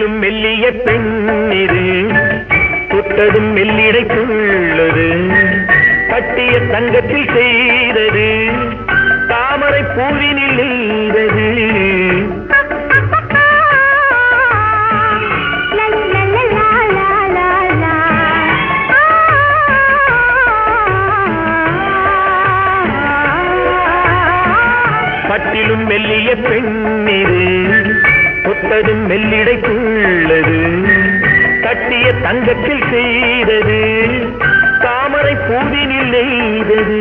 பட்டிலும் மெல்லிய பெண்ணிது தொட்டதும் மெல்லிடைக்குள்ளது கட்டிய தங்கத்தில் செய்தது தாமரை பூவினில் நெய்தது பட்டிலும் மெல்லிய பெண்ணிது தொட்டதும் மெல்லிடைக்குள்ளது கட்டிய தங்கத்தில் செய்தது தாமரை பூவினில் நெய்தது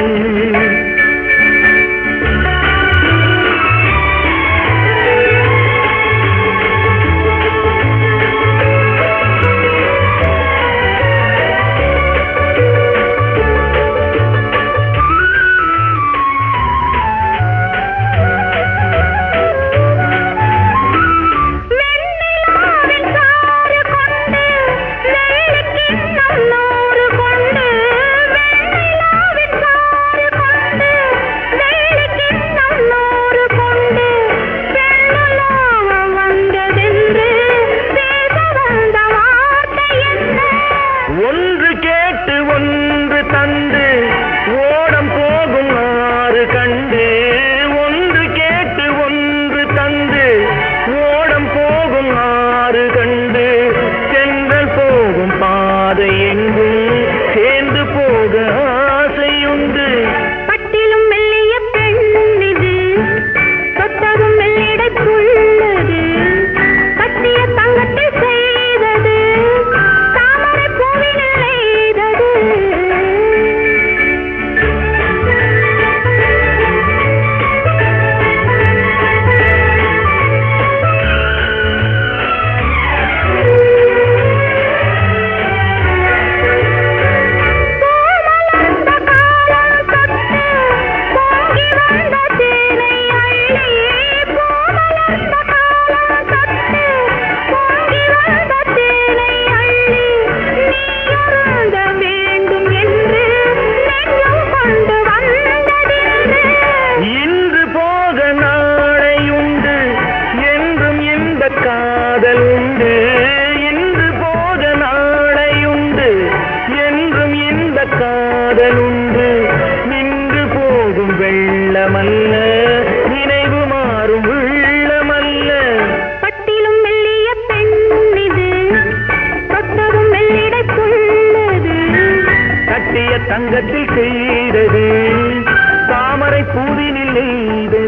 ஒன்று கேட்டு ஒன்று தந்து ஓடம் போகும் ஆறு கண்டு ஒன்று கேட்டு ஒன்று தந்து ஓடம் போகும் ஆறு கண்டு சென்றல் போகும் பாதை எங்கும் சேர்ந்து போக ஆசையுண்டு பட்டிலும் மெல்லிய பெண்ணிது தொட்டதும் மெல்லிடைக்குள்ளது கட்டிய தங்கத்தில் செய்தது தாமரை பூவினில் நெய்தது காதல் உண்டு இன்று போக நாளையுண்டு என்றும் இந்த காதல் உண்டு நின்று போகும் வெள்ளமல்ல நினைவு மாறும் உள்ளமல்ல பட்டிலும் மெல்லிய பெண்ணிது தொட்டதும் மெல்லிடைக்குள்ளது கட்டிய தங்கத்தில் செய்தது தாமரை பூவினில் நெய்தது